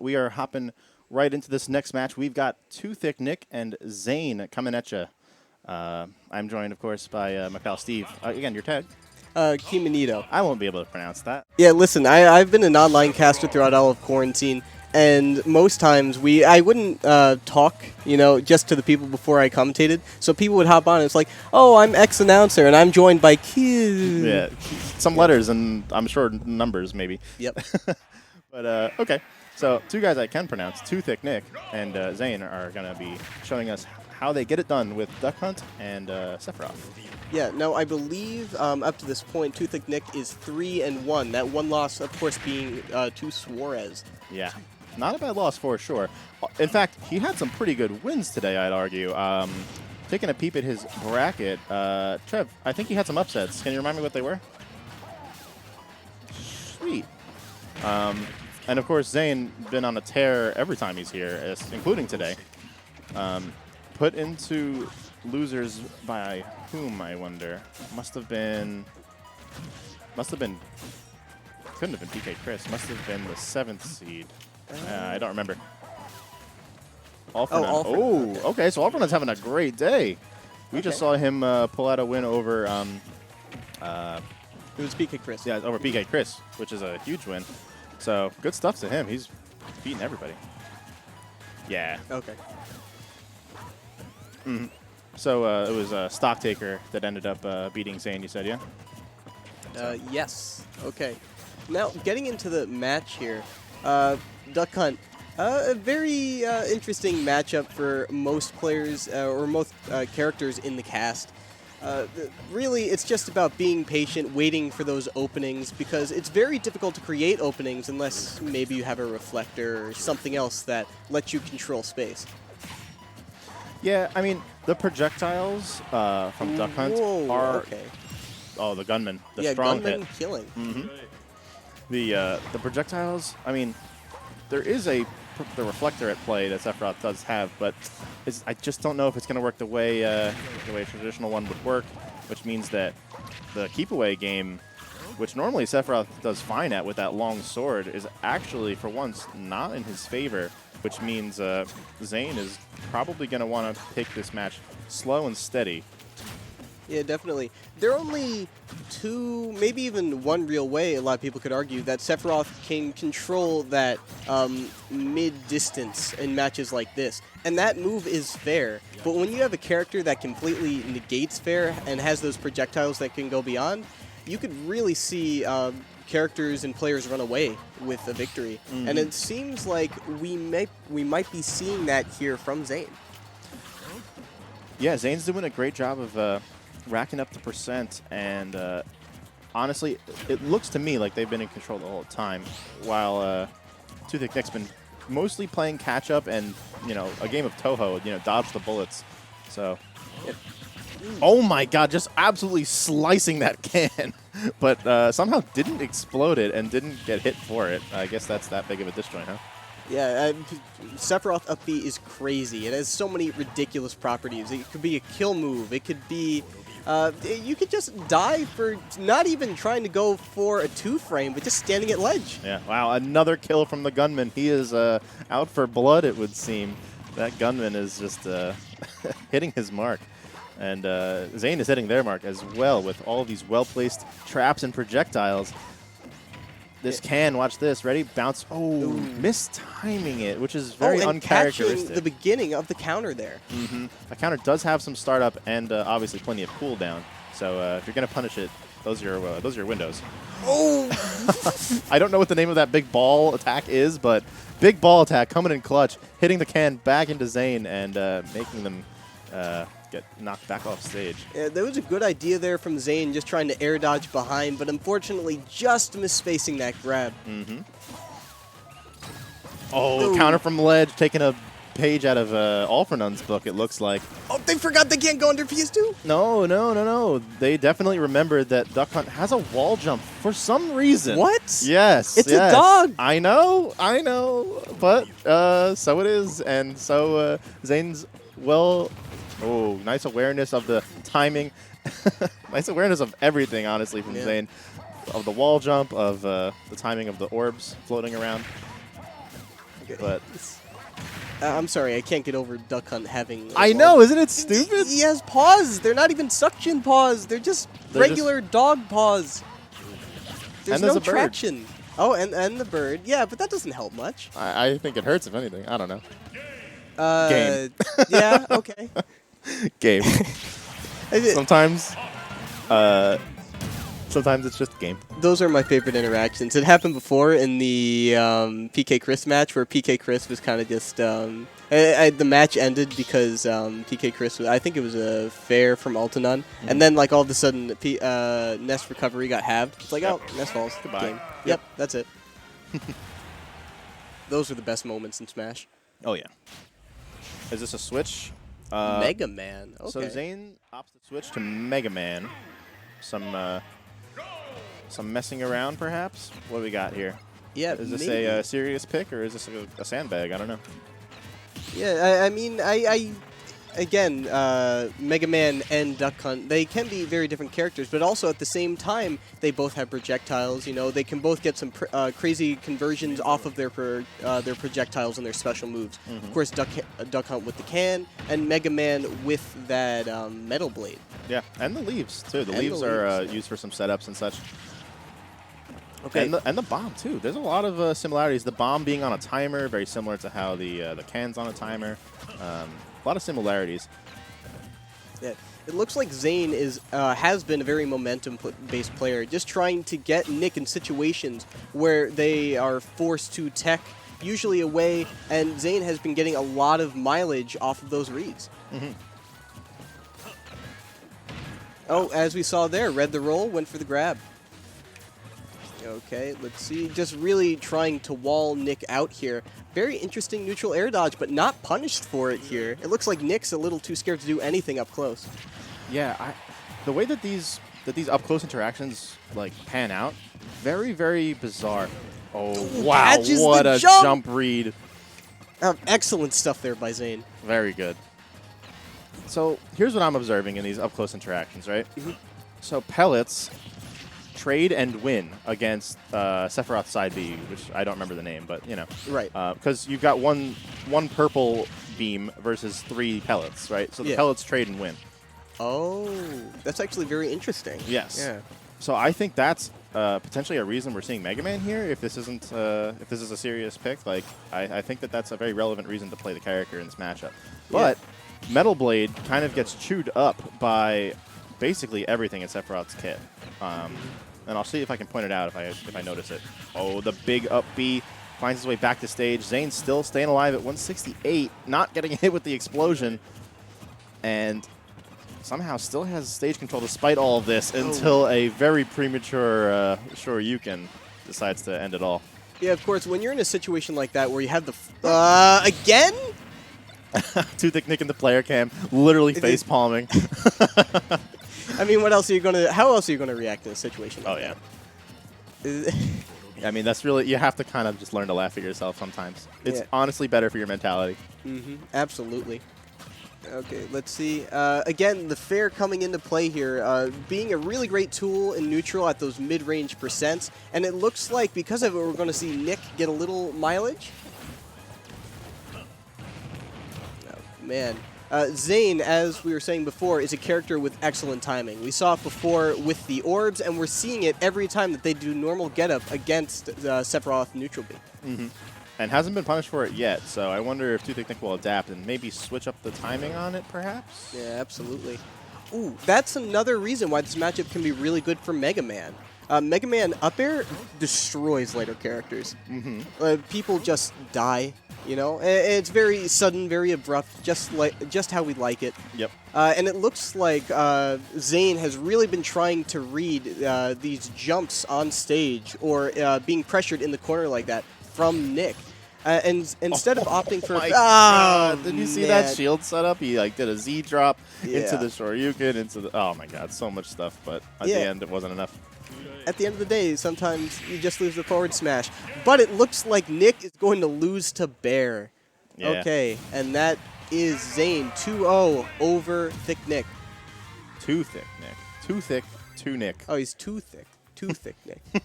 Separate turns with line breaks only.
we are hopping right into this next match. We've got 2thiccnick and Zane coming at you. I'm joined, of course, by Macau Steve. Again, your tag.
Kimanito.
I won't be able to pronounce that.
Yeah, listen, I've been an online caster throughout all of quarantine, and most times I wouldn't talk, just to the people before I commentated. So people would hop on, and it's like, oh, I'm X announcer, and I'm joined by Q.
Yeah, some letters and I'm sure numbers maybe.
Yep.
But okay, so two guys I can pronounce, 2thiccnick and Zane, are going to be showing us how they get it done with Duck Hunt and Sephiroth.
Yeah, no, I believe up to this point, 2thiccnick is 3-1. That one loss, of course, being to Suarez.
Yeah, not a bad loss for sure. In fact, he had some pretty good wins today, I'd argue. Taking a peep at his bracket, Trev, I think he had some upsets. Can you remind me what they were? Sweet. And of course, Zane been on a tear every time he's here, including today. Put into losers by whom, I wonder? Must have been, couldn't have been PK Chris. Must have been the 7th seed. I don't remember. Alfrenon. Oh, okay. So Alfrenon's having a great day. We just saw him pull out a win over.
It was PK Chris.
Yeah, over PK Chris, which is a huge win. So good stuff to him. He's beating everybody. Yeah.
Okay.
Mm-hmm. So it was Stocktaker that ended up beating Zane, you said, yeah?
Yes. Okay. Now, getting into the match here, Duck Hunt, a very interesting matchup for most players or most characters in the cast. Really, it's just about being patient, waiting for those openings, because it's very difficult to create openings unless maybe you have a reflector or something else that lets you control space.
Yeah, I mean, the projectiles from Duck Hunt are...
Okay.
Oh, the gunman. The
yeah,
strong
gunman
hit.
killing.
Mm-hmm. The projectiles, I mean, there is the reflector at play that Sephiroth does have, but I just don't know if it's going to work the way a traditional one would work, which means that the keep-away game, which normally Sephiroth does fine at with that long sword, is actually, for once, not in his favor, which means Zane is probably going to want to pick this match slow and steady.
Yeah, definitely. There are only two, maybe even one real way, a lot of people could argue, that Sephiroth can control that mid-distance in matches like this. And that move is fair. But when you have a character that completely negates fair and has those projectiles that can go beyond, you could really see characters and players run away with a victory. Mm-hmm. And it seems like we might be seeing that here from Zane.
Yeah, Zane's doing a great job of racking up the percent, and honestly, it looks to me like they've been in control the whole time, while 2thiccnick's been mostly playing catch-up and, a game of Toho, dodge the bullets. So, oh my god, just absolutely slicing that can, but somehow didn't explode it and didn't get hit for it. I guess that's that big of a disjoint, huh?
Yeah, Sephiroth up B is crazy. It has so many ridiculous properties. It could be a kill move. It could be... you could just die for not even trying to go for a 2-frame, but just standing at ledge.
Yeah, wow, another kill from the gunman. He is out for blood, it would seem. That gunman is just hitting his mark. And Zane is hitting their mark as well with all of these well-placed traps and projectiles. This can, watch this, ready? Bounce. Oh, mistiming it, which is very uncharacteristic.
Catching the beginning of the counter there.
Mm-hmm. The counter does have some startup and obviously plenty of cooldown. So if you're going to punish it, those are your windows.
Oh!
I don't know what the name of that big ball attack is, but big ball attack coming in clutch, hitting the can back into Zane and making them get knocked back off stage.
Yeah, there was a good idea there from Zane, just trying to air dodge behind, but unfortunately just misspacing that grab.
Mm-hmm. Oh, counter from ledge, taking a page out of Alfrenon's book, it looks like.
Oh, they forgot they can't go under PS2?
No. They definitely remembered that Duck Hunt has a wall jump for some reason.
What?
Yes.
It's a dog.
I know. But so it is. And so Zane's, oh, nice awareness of the timing. Nice awareness of everything, honestly, from Zane. Of the wall jump, of the timing of the orbs floating around. But
I'm sorry, I can't get over Duck Hunt having.
I know, isn't it stupid?
He has paws. They're not even suction paws. They're just regular dog paws. There's no
a bird.
traction. Oh, and the bird. Yeah, but that doesn't help much.
I think it hurts, if anything. I don't know. Game.
Yeah, okay.
Game. Sometimes it's just game.
Those are my favorite interactions. It happened before in the PK Chris match where PK Chris was kind of just... the match ended because PK Chris, I think it was a fair from Altanun, and then like all of a sudden Nest recovery got halved. It's like, oh, Nest falls.
Goodbye.
Game. Yep, that's it. Those are the best moments in Smash.
Oh, yeah. Is this a switch?
MegaMan. Okay.
So Zane opts to switch to MegaMan. Some messing around, perhaps? What do we got here?
Yeah,
is this a serious pick, or is this a sandbag? I don't know.
Yeah, I mean, again, MegaMan and Duck Hunt, they can be very different characters, but also at the same time, they both have projectiles. You know, they can both get some crazy conversions off of their projectiles and their special moves.
Mm-hmm.
Of course, Duck Hunt with the can, and MegaMan with that metal blade.
Yeah, and the leaves too. The leaves are used for some setups and such.
Okay.
And the bomb too. There's a lot of similarities. The bomb being on a timer, very similar to how the can's on a timer. A lot of similarities.
Yeah. It looks like Zane has been a very momentum-based player, just trying to get Nick in situations where they are forced to tech, usually away, and Zane has been getting a lot of mileage off of those reads.
Mm-hmm.
Oh, as we saw there, read the roll, went for the grab. Okay, let's see. Just really trying to wall Nick out here. Very interesting neutral air dodge, but not punished for it here. It looks like Nick's a little too scared to do anything up close.
Yeah, the way that these up close interactions like pan out, very, very bizarre. Oh wow! What a jump read!
Excellent stuff there by Zane.
Very good. So here's what I'm observing in these up close interactions, right?
Mm-hmm.
So pellets trade and win against Sephiroth side B, which I don't remember the name, but you know,
right?
Because you've got one purple beam versus 3 pellets, right? So the pellets trade and win.
Oh, that's actually very interesting.
Yes.
Yeah.
So I think that's potentially a reason we're seeing MegaMan here. If this isn't, if this is a serious pick, like I think that's a very relevant reason to play the character in this matchup. But Metal Blade kind of gets chewed up by basically everything in Sephiroth's kit. And I'll see if I can point it out if I notice it. Oh, the big up B finds his way back to stage. Zane's still staying alive at 168, not getting hit with the explosion, and somehow still has stage control despite all of this until a very premature Shoryuken decides to end it all.
Yeah, of course, when you're in a situation like that where you have the... again?
2thiccnick in the player cam, literally face palming.
I mean, what else are you gonna? How else are you gonna react in a situation like
that? I mean, that's really, you have to kind of just learn to laugh at yourself sometimes. It's honestly better for your mentality.
Mm-hmm. Absolutely. Okay, let's see. Again, the fair coming into play here, being a really great tool in neutral at those mid-range percents, and it looks like because of it, we're going to see Nick get a little mileage. Oh, man. Zane, as we were saying before, is a character with excellent timing. We saw it before with the orbs, and we're seeing it every time that they do normal get-up against Sephiroth neutral B.
Mm-hmm. And hasn't been punished for it yet, so I wonder if 2thiccnick will adapt and maybe switch up the timing on it, perhaps?
Yeah, absolutely. Ooh, that's another reason why this matchup can be really good for MegaMan. MegaMan up air destroys later characters.
Mm-hmm.
People just die, you know? It's very sudden, very abrupt, just how we like it.
Yep.
And it looks like Zane has really been trying to read these jumps on stage or being pressured in the corner like that from Nick. And instead of opting for...
Did you see that shield setup? He like did a Z drop into the Shoryuken, into the... Oh my god, so much stuff, but at the end it wasn't enough.
At the end of the day, sometimes you just lose the forward smash. But it looks like Nick is going to lose to Bear.
Yeah.
Okay, and that is Zane 2-0 over thiccnick.
2thiccnick. Too thick, too Nick.
Oh, he's too thick. Too thick, Nick.